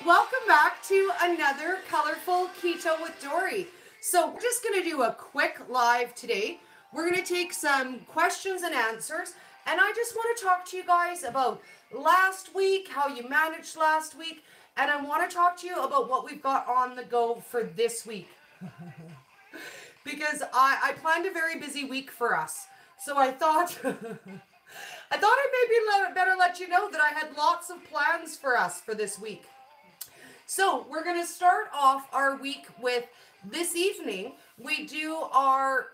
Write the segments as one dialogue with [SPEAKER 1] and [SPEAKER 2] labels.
[SPEAKER 1] welcome back to another colorful Keto with Dori. So we're just going to do a quick live today. We're going to take some questions and answers, and I just want to talk to you guys about last week, how you managed last week, and I want to talk to you about what we've got on the go for this week. Because I planned a very busy week for us. So I thought I maybe better let you know that I had lots of plans for us for this week. So we're going to start off our week with this evening. We do our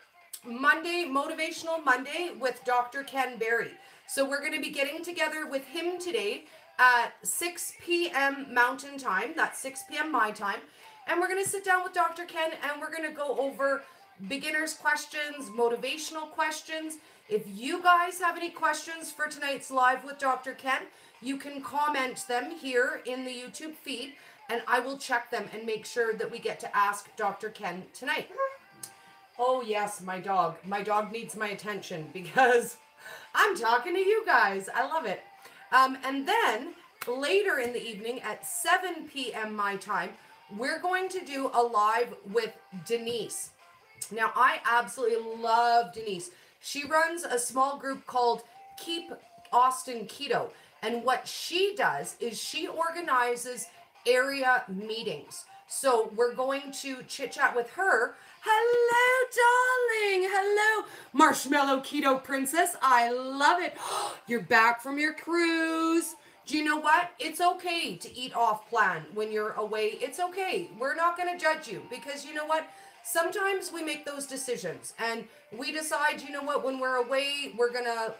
[SPEAKER 1] Monday, Motivational Monday with Dr. Ken Berry. So we're going to be getting together with him today at 6 p.m. Mountain Time. That's 6 p.m. my time. And we're going to sit down with Dr. Ken and we're going to go over beginners questions, motivational questions. If you guys have any questions for tonight's live with Dr. Ken, you can comment them here in the YouTube feed and I will check them and make sure that we get to ask Dr. Ken tonight. Oh yes, my dog. My dog needs my attention because I'm talking to you guys. I love it. And then later in the evening at 7 p.m. my time, we're going to do a live with Denise. Now, I absolutely love Denise. She runs a small group called Keep Austin Keto. And what she does is she organizes area meetings. So we're going to chit chat with her. Hello, darling. Hello, Marshmallow Keto Princess. I love it. You're back from your cruise. Do you know what? It's okay to eat off plan when you're away. It's okay. We're not going to judge you because you know what? Sometimes we make those decisions and we decide, you know what, when we're away, we're going to,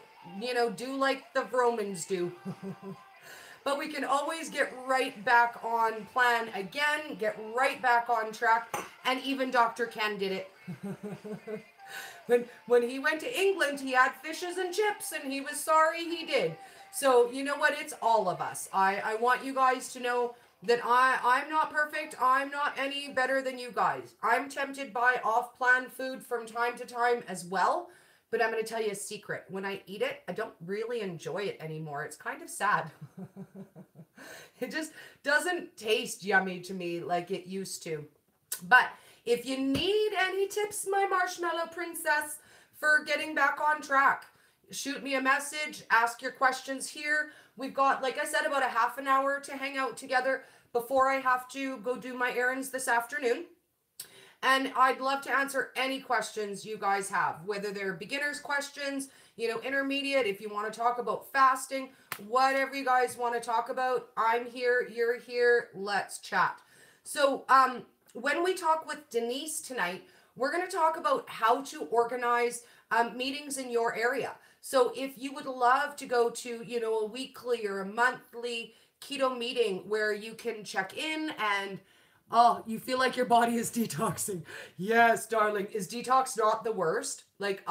[SPEAKER 1] do like the Romans do. But we can always get right back on plan again, get right back on track. And even Dr. Ken did it. When he went to England, he had fishes and chips and he was sorry he did. So you know what? It's all of us. I want you guys to know that I'm not perfect. I'm not any better than you guys. I'm tempted by off-plan food from time to time as well. But I'm going to tell you a secret. When I eat it, I don't really enjoy it anymore. It's kind of sad. It just doesn't taste yummy to me like it used to. But if you need any tips, my Marshmallow Princess, for getting back on track, shoot me a message, ask your questions here. We've got, like I said, about a half an hour to hang out together before I have to go do my errands this afternoon. And I'd love to answer any questions you guys have, whether they're beginners questions, intermediate, if you want to talk about fasting, whatever you guys want to talk about, I'm here, you're here, let's chat. So when we talk with Denise tonight, we're going to talk about how to organize meetings in your area. So if you would love to go to, a weekly or a monthly keto meeting where you can check in and you feel like your body is detoxing. Yes, darling. Is detox not the worst? Like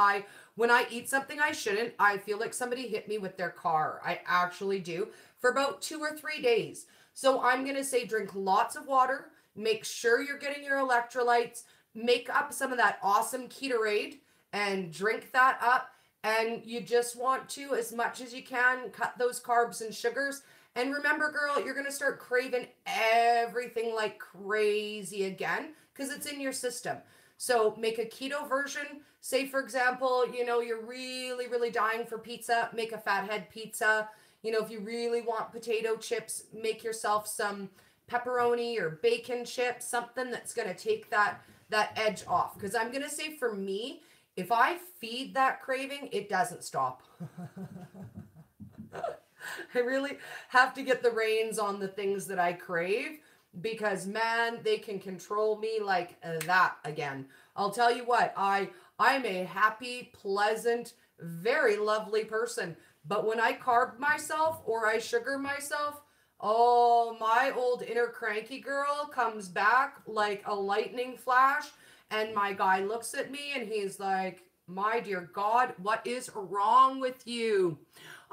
[SPEAKER 1] when I eat something I shouldn't, I feel like somebody hit me with their car. I actually do for about 2 or 3 days. So I'm going to say drink lots of water. Make sure you're getting your electrolytes. Make up some of that awesome Ketorade and drink that up. And you just want to, as much as you can, cut those carbs and sugars. And remember, girl, you're going to start craving everything like crazy again because it's in your system. So make a keto version. Say, for example, you're really, really dying for pizza. Make a fathead pizza. If you really want potato chips, make yourself some pepperoni or bacon chips, something that's going to take that edge off. Because I'm going to say for me, if I feed that craving, it doesn't stop. I really have to get the reins on the things that I crave because, man, they can control me like that again. I'll tell you what, I'm a happy, pleasant, very lovely person. But when I carb myself or I sugar myself, oh, my old inner cranky girl comes back like a lightning flash. And my guy looks at me and he's like, my dear God, what is wrong with you?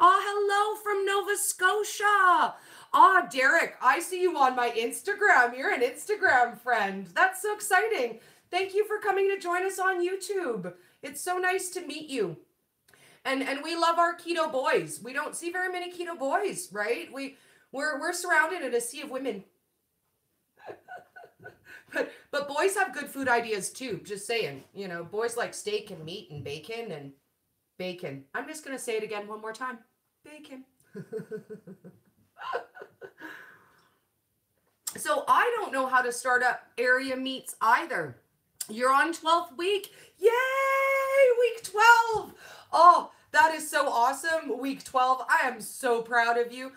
[SPEAKER 1] Oh, hello from Nova Scotia. Oh, Derek, I see you on my Instagram. You're an Instagram friend. That's so exciting. Thank you for coming to join us on YouTube. It's so nice to meet you. And we love our keto boys. We don't see very many keto boys, right? We're surrounded in a sea of women. But boys have good food ideas too. Just saying, boys like steak and meat and bacon and bacon. I'm just gonna say it again one more time. Bacon. So I don't know how to start up area meets either. You're on 12th week. Yay! Week 12. Oh, that is so awesome. Week 12. I am so proud of you.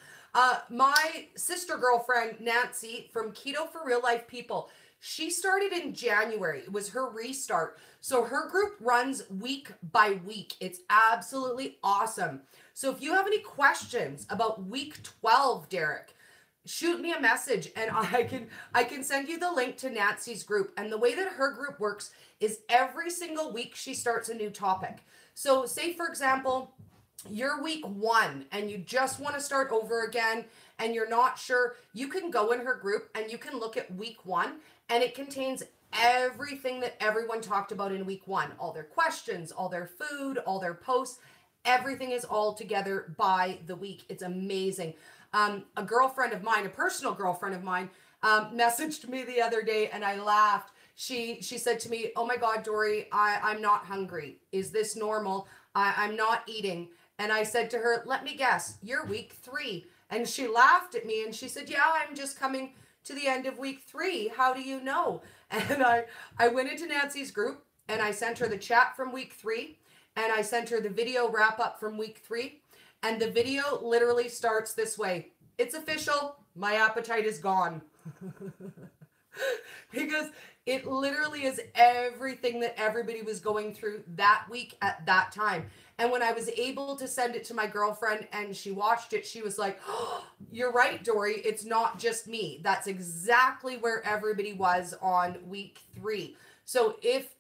[SPEAKER 1] My sister girlfriend, Nancy, from Keto for Real Life People, she started in January. It was her restart. So her group runs week by week. It's absolutely awesome. So if you have any questions about week 12, Derek, shoot me a message and I can send you the link to Nancy's group. And the way that her group works is every single week she starts a new topic. So say, for example, you're week 1 and you just want to start over again and you're not sure, you can go in her group and you can look at week 1 and it contains everything that everyone talked about in week 1. All their questions, all their food, all their posts, everything is all together by the week. It's amazing. A girlfriend of mine, a personal girlfriend of mine, messaged me the other day and I laughed. She said to me, "Oh my God, Dori, I'm not hungry. Is this normal? I'm not eating." And I said to her, "Let me guess, you're week 3. And she laughed at me and she said, "Yeah, I'm just coming to the end of week 3. How do you know?" And I went into Nancy's group and I sent her the chat from week 3 and I sent her the video wrap up from week 3. And the video literally starts this way. "It's official. My appetite is gone." Because it literally is everything that everybody was going through that week at that time. And when I was able to send it to my girlfriend and she watched it, she was like, "Oh, you're right, Dori. It's not just me." That's exactly where everybody was on week 3. So if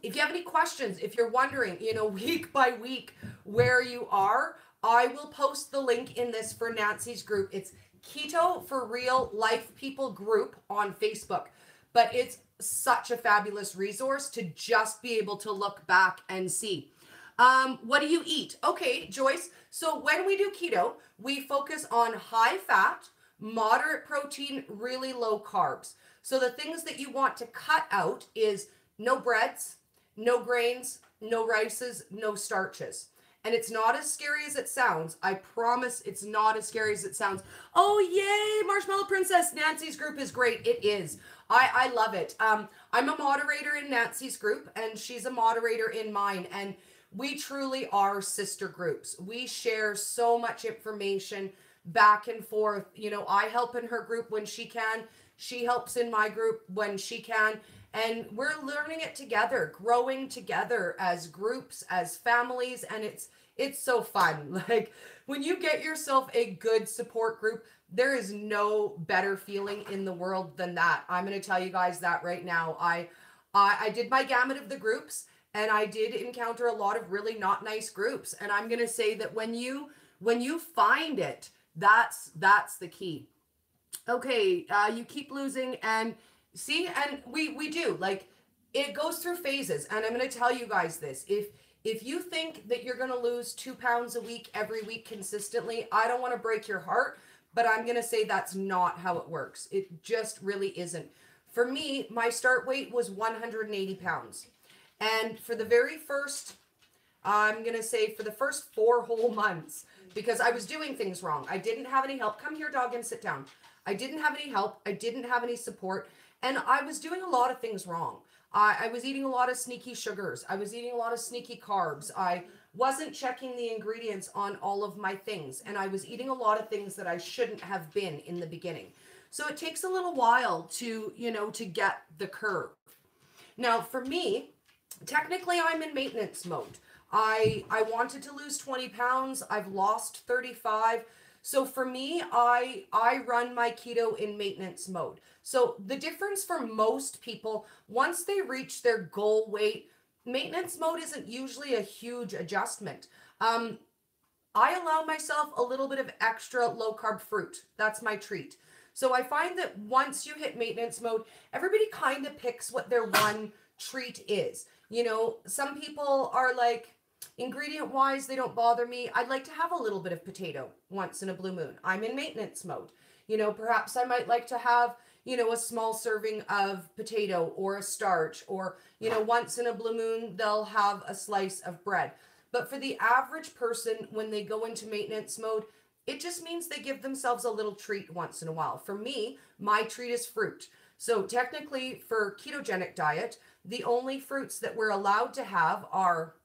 [SPEAKER 1] you have any questions, if you're wondering, week by week where you are, I will post the link in this for Nancy's group. It's Keto for Real Life People group on Facebook. But it's such a fabulous resource to just be able to look back and see. What do you eat? Okay, Joyce. So when we do keto, we focus on high fat, moderate protein, really low carbs. So the things that you want to cut out is no breads, no grains, no rices, no starches. And it's not as scary as it sounds. I promise it's not as scary as it sounds. Oh, yay, Marshmallow Princess. Nancy's group is great. It is. I love it. I'm a moderator in Nancy's group, and she's a moderator in mine. And we truly are sister groups. We share so much information back and forth. I help in her group when she can. She helps in my group when she can. And we're learning it together, growing together as groups, as families, and it's so fun. Like when you get yourself a good support group, there is no better feeling in the world than that. I'm going to tell you guys that right now. I did my gamut of the groups and I did encounter a lot of really not nice groups. And I'm going to say that when you find it, that's the key. Okay, you keep losing and see, and we do, like, it goes through phases. And I'm going to tell you guys this. If you think that you're going to lose 2 pounds a week, every week consistently, I don't want to break your heart, but I'm going to say that's not how it works. It just really isn't. For me, my start weight was 180 pounds. And for the very first, I'm going to say for the first 4 whole months, because I was doing things wrong. I didn't have any help. Come here, dog, and sit down. I didn't have any help. I didn't have any support. And I was doing a lot of things wrong. I was eating a lot of sneaky sugars. I was eating a lot of sneaky carbs. I wasn't checking the ingredients on all of my things. And I was eating a lot of things that I shouldn't have been in the beginning. So it takes a little while to, to get the curve. Now, for me, technically I'm in maintenance mode. I wanted to lose 20 pounds. I've lost 35. So for me, I run my keto in maintenance mode. So the difference for most people, once they reach their goal weight, maintenance mode isn't usually a huge adjustment. I allow myself a little bit of extra low carb fruit. That's my treat. So I find that once you hit maintenance mode, everybody kind of picks what their one treat is. Some people are like, ingredient wise, they don't bother me. I'd like to have a little bit of potato once in a blue moon. I'm in maintenance mode. Perhaps I might like to have, a small serving of potato or a starch, or, once in a blue moon, they'll have a slice of bread. But for the average person, when they go into maintenance mode, it just means they give themselves a little treat once in a while. For me, my treat is fruit. So technically for ketogenic diet, the only fruits that we're allowed to have are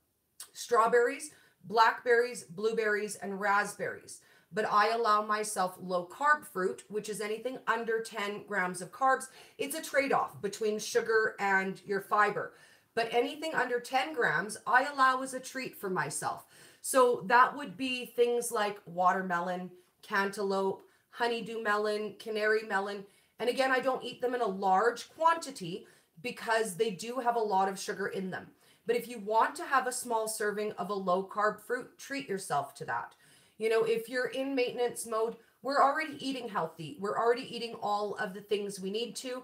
[SPEAKER 1] strawberries, blackberries, blueberries, and raspberries. But I allow myself low carb fruit, which is anything under 10 grams of carbs. It's a trade-off between sugar and your fiber. But anything under 10 grams, I allow as a treat for myself. So that would be things like watermelon, cantaloupe, honeydew melon, canary melon. And again, I don't eat them in a large quantity because they do have a lot of sugar in them. But if you want to have a small serving of a low carb fruit, treat yourself to that. If you're in maintenance mode, we're already eating healthy. We're already eating all of the things we need to.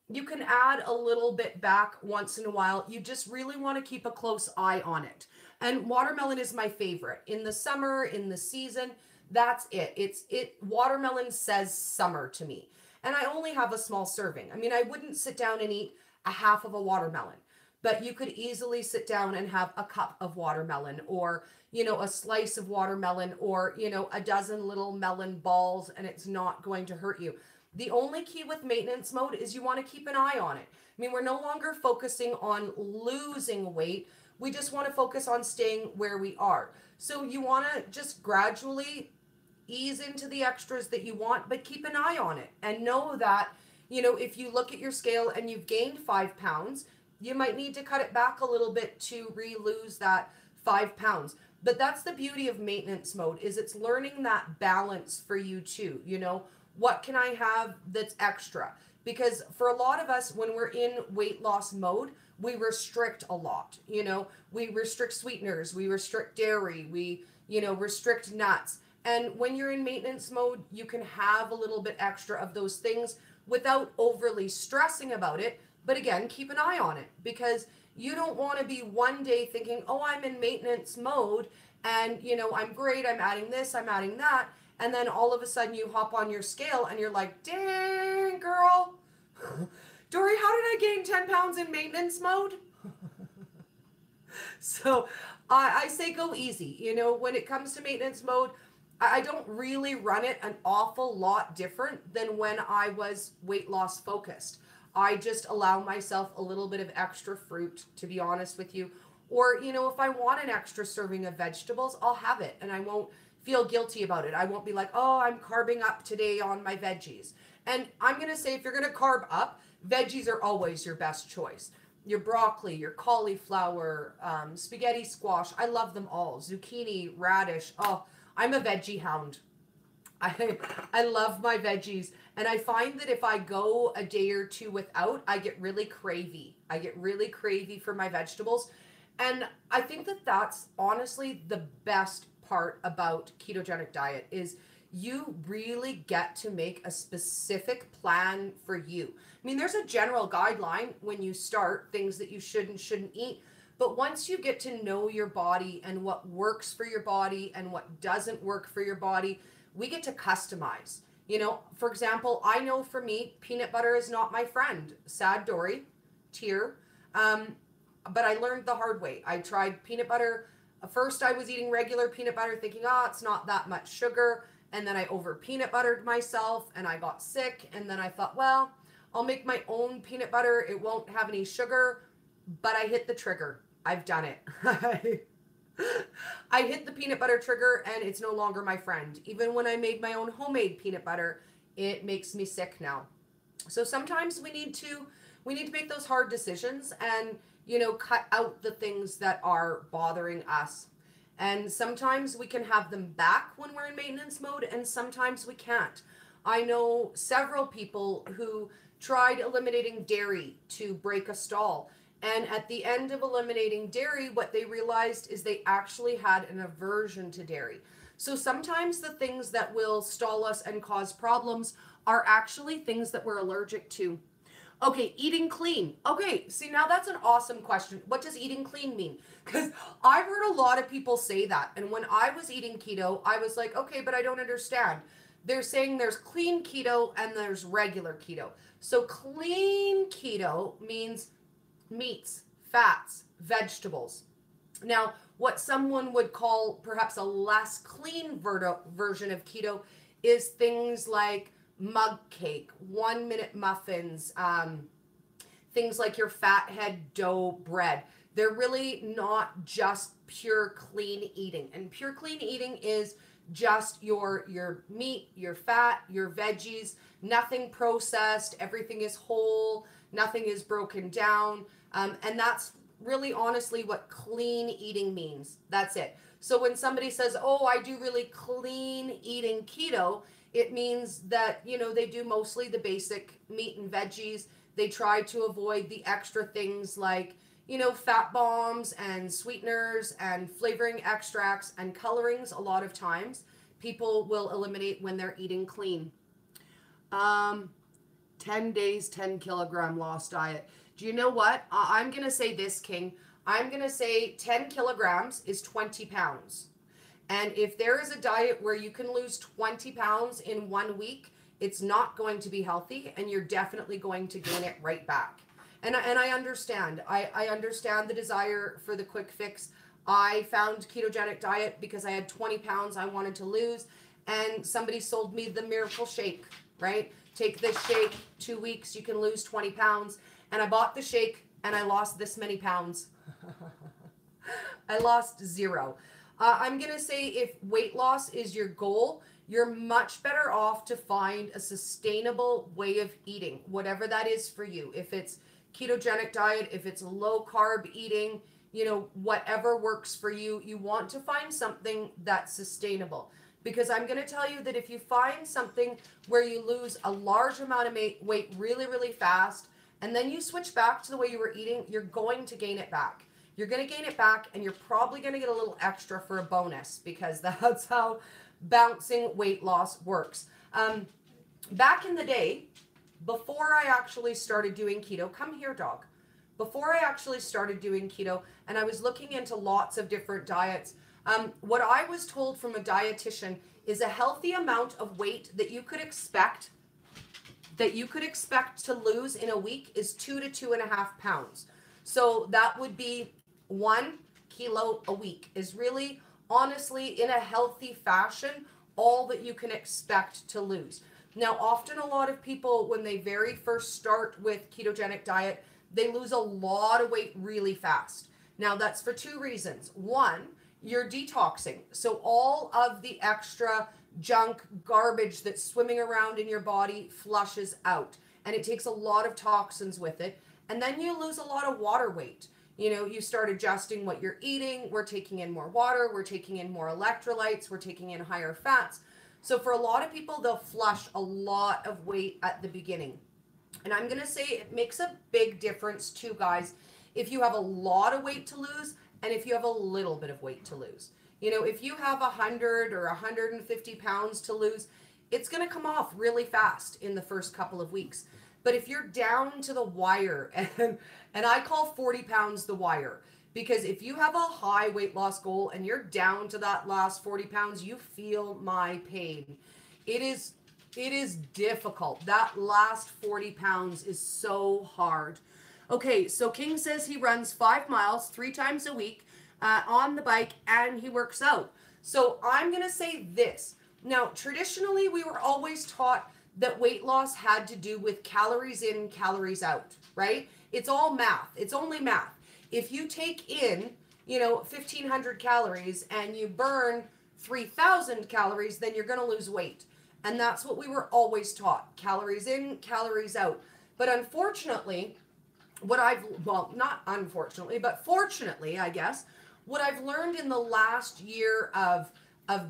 [SPEAKER 1] You can add a little bit back once in a while. You just really want to keep a close eye on it. And watermelon is my favorite. In the summer, in the season, that's it. Watermelon says summer to me. And I only have a small serving. I mean, I wouldn't sit down and eat a half of a watermelon, but you could easily sit down and have a cup of watermelon, or, a slice of watermelon, or, a dozen little melon balls, and it's not going to hurt you. The only key with maintenance mode is you want to keep an eye on it. I mean, we're no longer focusing on losing weight. We just want to focus on staying where we are. So you want to just gradually ease into the extras that you want, but keep an eye on it and know that, if you look at your scale and you've gained 5 pounds, you might need to cut it back a little bit to re-lose that 5 pounds. But that's the beauty of maintenance mode, is it's learning that balance for you too. What can I have that's extra? Because for a lot of us, when we're in weight loss mode, we restrict a lot. We restrict sweeteners, we restrict dairy, we, restrict nuts. And when you're in maintenance mode, you can have a little bit extra of those things without overly stressing about it. But again, keep an eye on it, because you don't want to be one day thinking, oh, I'm in maintenance mode and, I'm great, I'm adding this, I'm adding that. And then all of a sudden you hop on your scale and you're like, dang, girl, Dori, how did I gain 10 pounds in maintenance mode? So I say go easy. When it comes to maintenance mode, I don't really run it an awful lot different than when I was weight loss focused. I just allow myself a little bit of extra fruit, to be honest with you. Or, if I want an extra serving of vegetables, I'll have it and I won't feel guilty about it. I won't be like, oh, I'm carbing up today on my veggies. And I'm going to say, if you're going to carb up, veggies are always your best choice. Your broccoli, your cauliflower, spaghetti squash. I love them all. Zucchini, radish. Oh, I'm a veggie hound. I love my veggies. And I find that if I go a day or two without, I get really cravey. I get really cravey for my vegetables. And I think that that's honestly the best part about ketogenic diet, is you really get to make a specific plan for you. I mean, there's a general guideline when you start, things that you should and shouldn't eat. But once you get to know your body and what works for your body and what doesn't work for your body, we get to customize. For example, I know for me, peanut butter is not my friend. Sad Dori, tear. But I learned the hard way. I tried peanut butter. First, I was eating regular peanut butter thinking, it's not that much sugar. And then I over peanut buttered myself and I got sick. And then I thought, well, I'll make my own peanut butter. It won't have any sugar. But I hit the trigger. I've done it. I hit the peanut butter trigger and it's no longer my friend. Even when I made my own homemade peanut butter, it makes me sick now. So sometimes we need to make those hard decisions and, cut out the things that are bothering us. And sometimes we can have them back when we're in maintenance mode, and sometimes we can't. I know several people who tried eliminating dairy to break a stall. And at the end of eliminating dairy, what they realized is they actually had an aversion to dairy. So sometimes the things that will stall us and cause problems are actually things that we're allergic to. Okay, eating clean. Okay, see, now that's an awesome question. What does eating clean mean? Because I've heard a lot of people say that. And when I was eating keto, I was like, okay, but I don't understand. they're saying there's clean keto and there's regular keto. So clean keto means meats, fats, vegetables. Now, what someone would call perhaps a less clean version of keto is things like mug cake, 1-minute muffins, things like your fathead dough bread. They're really not just pure clean eating. And pure clean eating is just your meat, your fat, your veggies, nothing processed, everything is whole, nothing is broken down. And that's really honestly what clean eating means. That's it. So when somebody says, oh, I do really clean eating keto, it means that, you know, they do mostly the basic meat and veggies. They try to avoid the extra things like, you know, fat bombs and sweeteners and flavoring extracts and colorings. A lot of times people will eliminate when they're eating clean. 10 days, 10 kilogram loss diet. Do you know what? I'm going to say this, King. I'm going to say 10 kilograms is 20 pounds. And if there is a diet where you can lose 20 pounds in 1 week, it's not going to be healthy, and you're definitely going to gain it right back. And I understand. I understand the desire for the quick fix. I found Ketogenic Diet because I had 20 pounds I wanted to lose, and somebody sold me the miracle shake, right? Take this shake, 2 weeks, you can lose 20 pounds. And I bought the shake, and I lost this many pounds. I lost 0. I'm going to say if weight loss is your goal, you're much better off to find a sustainable way of eating, whatever that is for you. If it's ketogenic diet, if it's low carb eating, you know, whatever works for you, you want to find something that's sustainable. Because I'm going to tell you that if you find something where you lose a large amount of weight really, really fast, and then you switch back to the way you were eating, you're going to gain it back. You're going to gain it back, and you're probably going to get a little extra for a bonus, because that's how bouncing weight loss works. Back in the day, before I actually started doing keto, come here, dog. Before I actually started doing keto, and I was looking into lots of different diets, what I was told from a dietitian is a healthy amount of weight that you could expect to lose in a week is 2 to 2.5 pounds. So that would be 1 kilo a week is really, honestly, in a healthy fashion, all that you can expect to lose. Now, often a lot of people, when they very first start with ketogenic diet, they lose a lot of weight really fast. Now, that's for 2 reasons. 1, you're detoxing. So all of the extra junk, garbage that's swimming around in your body flushes out, and it takes a lot of toxins with it. And then you lose a lot of water weight. You know, you start adjusting what you're eating. We're taking in more water. We're taking in more electrolytes. We're taking in higher fats. So for a lot of people, they'll flush a lot of weight at the beginning. And I'm going to say it makes a big difference too, guys, if you have a lot of weight to lose and if you have a little bit of weight to lose. You know, if you have 100 or 150 pounds to lose, it's going to come off really fast in the first couple of weeks. But if you're down to the wire, and I call 40 pounds the wire, because if you have a high weight loss goal and you're down to that last 40 pounds, you feel my pain. It is difficult. That last 40 pounds is so hard. Okay, so King says he runs 5 miles 3 times a week on the bike, and he works out. So I'm going to say this. Now, traditionally, we were always taught that weight loss had to do with calories in, calories out, right? It's all math. It's only math. If you take in, you know, 1,500 calories and you burn 3,000 calories, then you're going to lose weight. And that's what we were always taught. Calories in, calories out. But unfortunately, not unfortunately, but fortunately, I guess, what I've learned in the last year of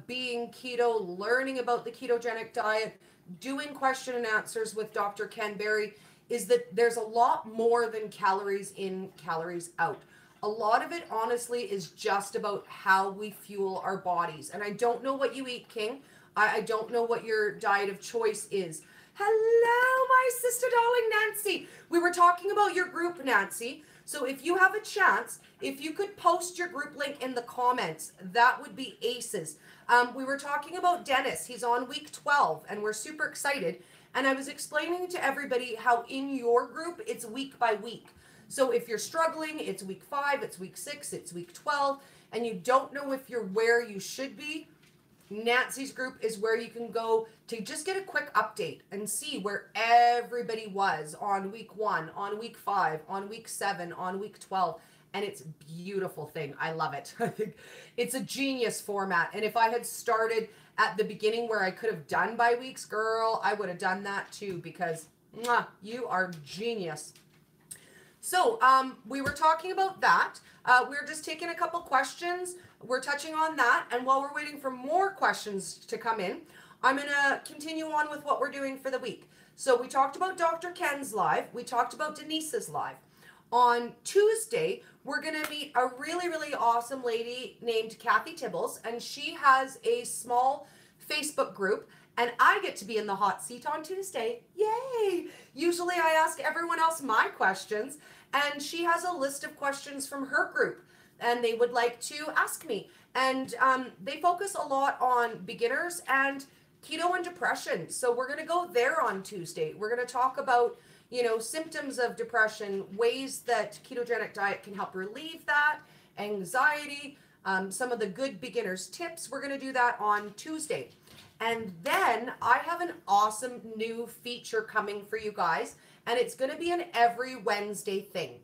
[SPEAKER 1] being keto, learning about the ketogenic diet, doing question and answers with Dr. Ken Berry, is that there's a lot more than calories in, calories out. A lot of it, honestly, is just about how we fuel our bodies. And I don't know what you eat, King. I don't know what your diet of choice is. Hello, my sister darling Nancy. We were talking about your group, Nancy. So if you have a chance, if you could post your group link in the comments, that would be aces. We were talking about Dennis. He's on week 12 and we're super excited. And I was explaining to everybody how in your group, it's week by week. So if you're struggling, it's week 5, it's week 6, it's week 12, and you don't know if you're where you should be, Nancy's group is where you can go to just get a quick update and see where everybody was on week 1, on week 5, on week 7, on week 12. And it's a beautiful thing. I love it. I think it's a genius format. And if I had started at the beginning where I could have done by weeks, girl, I would have done that too, because you are genius. So we were talking about that. We're just taking a couple questions. We're touching on that. And while we're waiting for more questions to come in, I'm going to continue on with what we're doing for the week. So we talked about Dr. Ken's live. We talked about Denise's live. On Tuesday, we're going to meet a really, really awesome lady named Kathy Tibbles, and she has a small Facebook group, and I get to be in the hot seat on Tuesday. Yay! Usually I ask everyone else my questions, and she has a list of questions from her group, and they would like to ask me. And they focus a lot on beginners and keto and depression. So we're going to go there on Tuesday. We're going to talk about, you know, symptoms of depression, ways that ketogenic diet can help relieve that, anxiety, some of the good beginners tips. We're going to do that on Tuesday. And then I have an awesome new feature coming for you guys, and it's going to be an every Wednesday thing.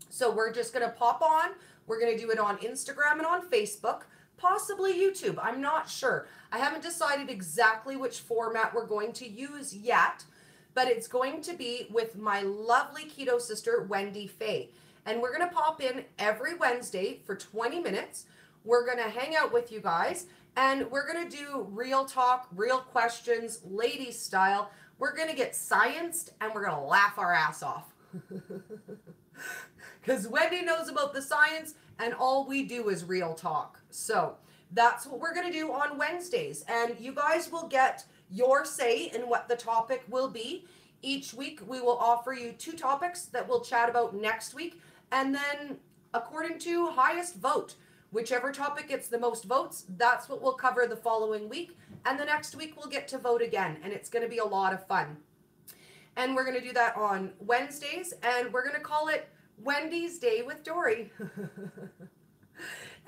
[SPEAKER 1] So we're just going to pop on. We're going to do it on Instagram and on Facebook, possibly YouTube. I'm not sure. I haven't decided exactly which format we're going to use yet, but it's going to be with my lovely keto sister, Wendy Faye. And we're going to pop in every Wednesday for 20 minutes. We're going to hang out with you guys, and we're going to do real talk, real questions, ladies style. We're going to get scienced, and we're going to laugh our ass off. Because Wendy knows about the science, and all we do is real talk. So that's what we're going to do on Wednesdays. And you guys will get your say in what the topic will be. Each week, we will offer you 2 topics that we'll chat about next week. And then according to highest vote, whichever topic gets the most votes, that's what we'll cover the following week. And the next week, we'll get to vote again. And it's going to be a lot of fun. And we're going to do that on Wednesdays. And we're going to call it Wendy's Day with Dori.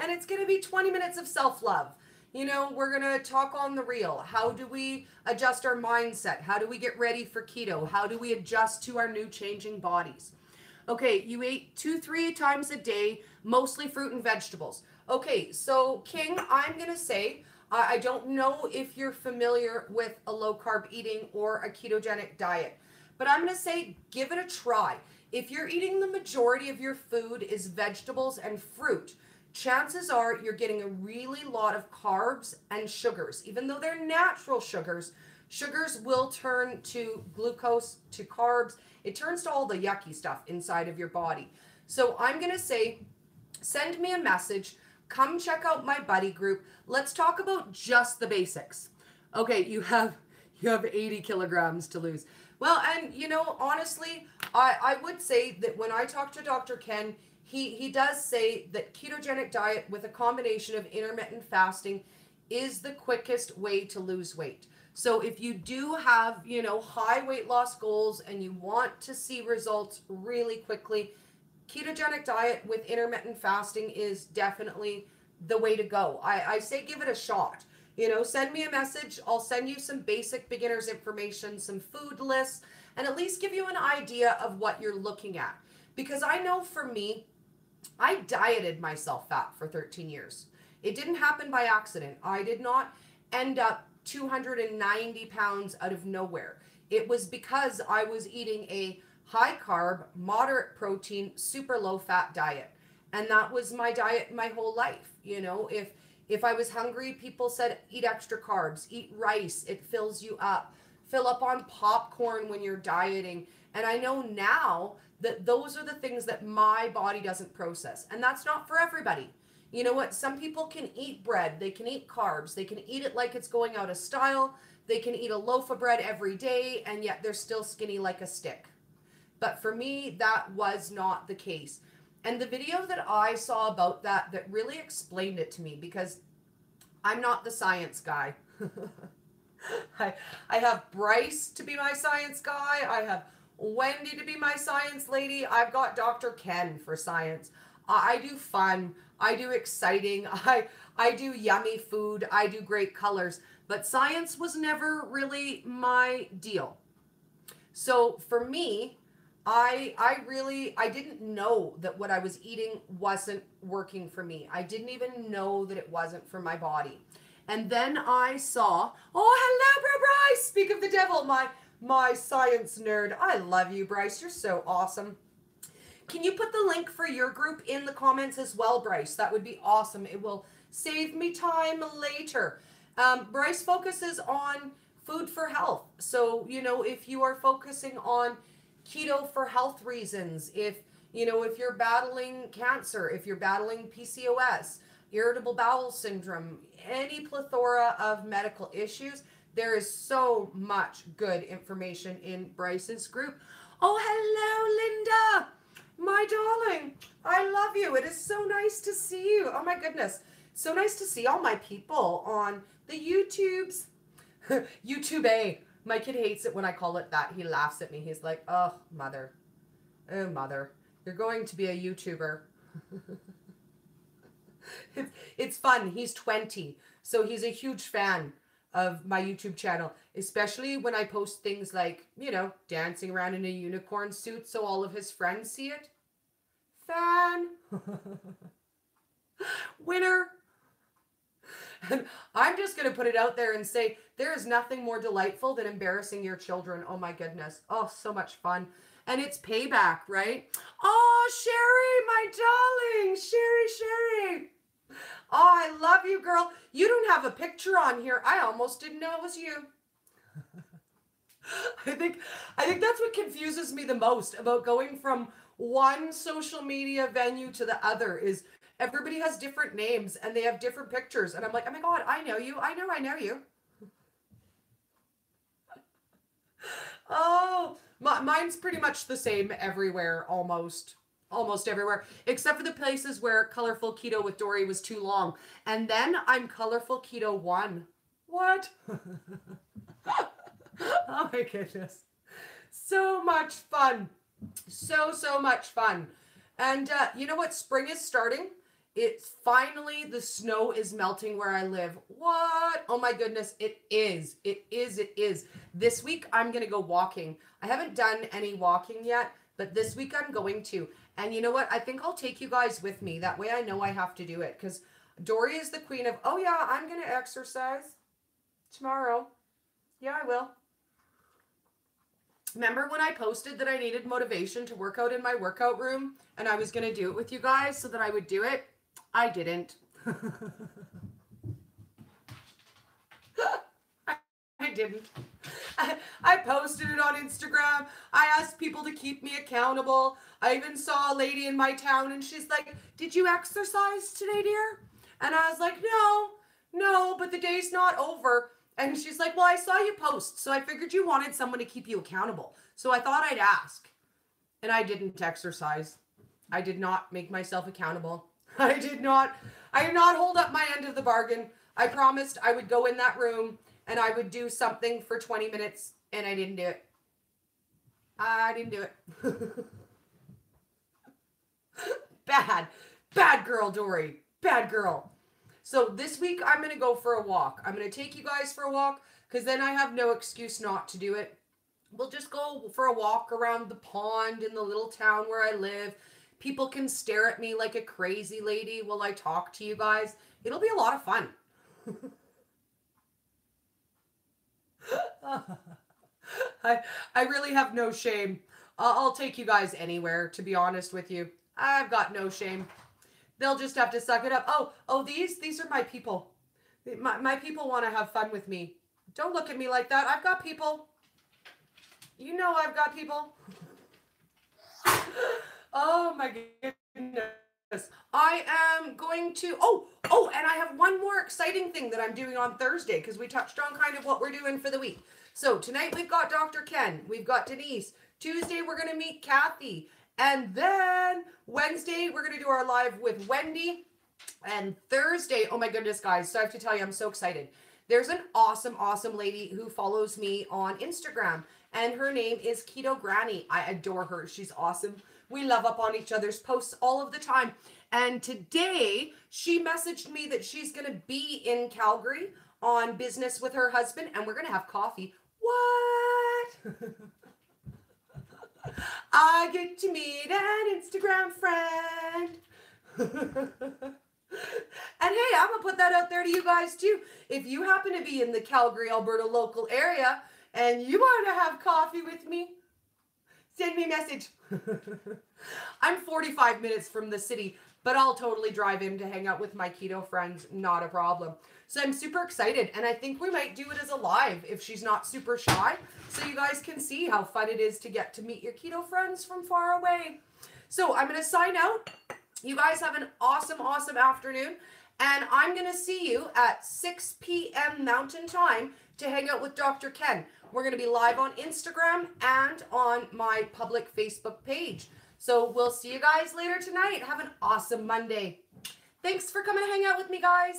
[SPEAKER 1] And it's going to be 20 minutes of self-love. You know, we're going to talk on the real. How do we adjust our mindset? How do we get ready for keto? How do we adjust to our new changing bodies? Okay, you ate 2-3 times a day, mostly fruit and vegetables. Okay, so King, I'm going to say, I don't know if you're familiar with a low-carb eating or a ketogenic diet, but I'm going to say give it a try. If you're eating the majority of your food is vegetables and fruit, chances are you're getting a really lot of carbs and sugars. Even though they're natural sugars, sugars will turn to glucose, to carbs. It turns to all the yucky stuff inside of your body. So I'm going to say, send me a message. Come check out my buddy group. Let's talk about just the basics. Okay, you have 80 kilograms to lose. Well, and you know, honestly, I would say that when I talk to Dr. Ken, he does say that ketogenic diet with a combination of intermittent fasting is the quickest way to lose weight. So if you do have, you know, high weight loss goals and you want to see results really quickly, ketogenic diet with intermittent fasting is definitely the way to go. I say give it a shot. You know, send me a message. I'll send you some basic beginners information, some food lists, and at least give you an idea of what you're looking at. Because I know for me, I dieted myself fat for 13 years. It didn't happen by accident. I did not end up 290 pounds out of nowhere. It was because I was eating a high carb, moderate protein, super low fat diet. And that was my diet my whole life. You know, if I was hungry, people said, eat extra carbs, eat rice, it fills you up. Fill up on popcorn when you're dieting. And I know now that those are the things that my body doesn't process. And that's not for everybody. You know what? Some people can eat bread. They can eat carbs. They can eat it like it's going out of style. They can eat a loaf of bread every day, and yet they're still skinny like a stick. But for me, that was not the case. And the video that I saw about that really explained it to me, because I'm not the science guy. I have Bryce to be my science guy. I have Wendy to be my science lady. I've got Dr. Ken for science. I do fun. I do exciting. I do yummy food. I do great colors. But science was never really my deal. So for me, I didn't know that what I was eating wasn't working for me. I didn't even know that it wasn't for my body. And then I saw, oh, hello, Bryce. Speak of the devil, my science nerd. I love you, Bryce. You're so awesome. Can you put the link for your group in the comments as well, Bryce? That would be awesome. It will save me time later. Bryce focuses on food for health. So, if you are focusing on keto for health reasons, if you're battling cancer, if you're battling PCOS, irritable bowel syndrome, any plethora of medical issues, there is so much good information in Bryce's group. Oh, hello, Linda, my darling. I love you. It is so nice to see you. Oh my goodness. So nice to see all my people on the YouTubes. YouTube A. My kid hates it when I call it that. He laughs at me. He's like, oh, mother. Oh, mother. You're going to be a YouTuber. It's fun. He's 20. So he's a huge fan of my YouTube channel, especially when I post things like, dancing around in a unicorn suit so all of his friends see it. Fan. Winner. And I'm just going to put it out there and say, there is nothing more delightful than embarrassing your children. Oh my goodness. Oh, so much fun. And it's payback, right? Oh, Sherry, my darling. Sherry. Oh, I love you, girl. You don't have a picture on here. I almost didn't know it was you. I think that's what confuses me the most about going from one social media venue to the other is everybody has different names and they have different pictures. And I'm like, oh my God, I know you. I know you. Oh, mine's pretty much the same everywhere, almost everywhere, except for the places where Colorful Keto with Dori was too long. And then I'm Colorful Keto 1. What? Oh my goodness. So much fun. So much fun. And you know what? Spring is starting. It's finally, the snow is melting where I live. What? Oh my goodness. It is. This week I'm going to go walking. I haven't done any walking yet, but this week I'm going to. And you know what? I think I'll take you guys with me. That way I know I have to do it. Because Dori is the queen of, oh yeah, I'm going to exercise tomorrow. Yeah, I will. Remember when I posted that I needed motivation to work out in my workout room? And I was going to do it with you guys so that I would do it? I didn't. I didn't. I posted it on Instagram. I asked people to keep me accountable. I even saw a lady in my town and she's like, did you exercise today, dear? And I was like, no, but the day's not over. And she's like, well, I saw you post, so I figured you wanted someone to keep you accountable. So I thought I'd ask. And I didn't exercise. I did not make myself accountable. I did not hold up my end of the bargain. I promised I would go in that room and I would do something for 20 minutes, and I didn't do it. I didn't do it. Bad girl, Dori. Bad girl. So this week I'm going to go for a walk. I'm going to take you guys for a walk because then I have no excuse not to do it. We'll just go for a walk around the pond in the little town where I live. People can stare at me like a crazy lady while I talk to you guys. It'll be a lot of fun. I really have no shame. I'll take you guys anywhere, to be honest with you. I've got no shame. They'll just have to suck it up. Oh, these are my people. My people want to have fun with me. Don't look at me like that. I've got people. You know I've got people. Oh my goodness. I am going to, and I have one more exciting thing that I'm doing on Thursday because we touched on kind of what we're doing for the week. So tonight we've got Dr. Ken. We've got Denise. Tuesday we're going to meet Kathy. And then Wednesday, we're going to do our live with Wendy. And Thursday, oh my goodness, guys. So I have to tell you, I'm so excited. There's an awesome, awesome lady who follows me on Instagram. And her name is Keto Granny. I adore her. She's awesome. We love up on each other's posts all of the time. And today, she messaged me that she's going to be in Calgary on business with her husband. And we're going to have coffee. What? I get to meet an Instagram friend. And hey, I'm going to put that out there to you guys too. If you happen to be in the Calgary, Alberta local area and you want to have coffee with me, send me a message. I'm 45 minutes from the city, but I'll totally drive in to hang out with my keto friends. Not a problem. So I'm super excited. And I think we might do it as a live if she's not super shy. So you guys can see how fun it is to get to meet your keto friends from far away. So I'm going to sign out. You guys have an awesome, awesome afternoon. And I'm going to see you at 6 p.m. Mountain Time to hang out with Dr. Ken. We're going to be live on Instagram and on my public Facebook page. So we'll see you guys later tonight. Have an awesome Monday. Thanks for coming to hang out with me, guys.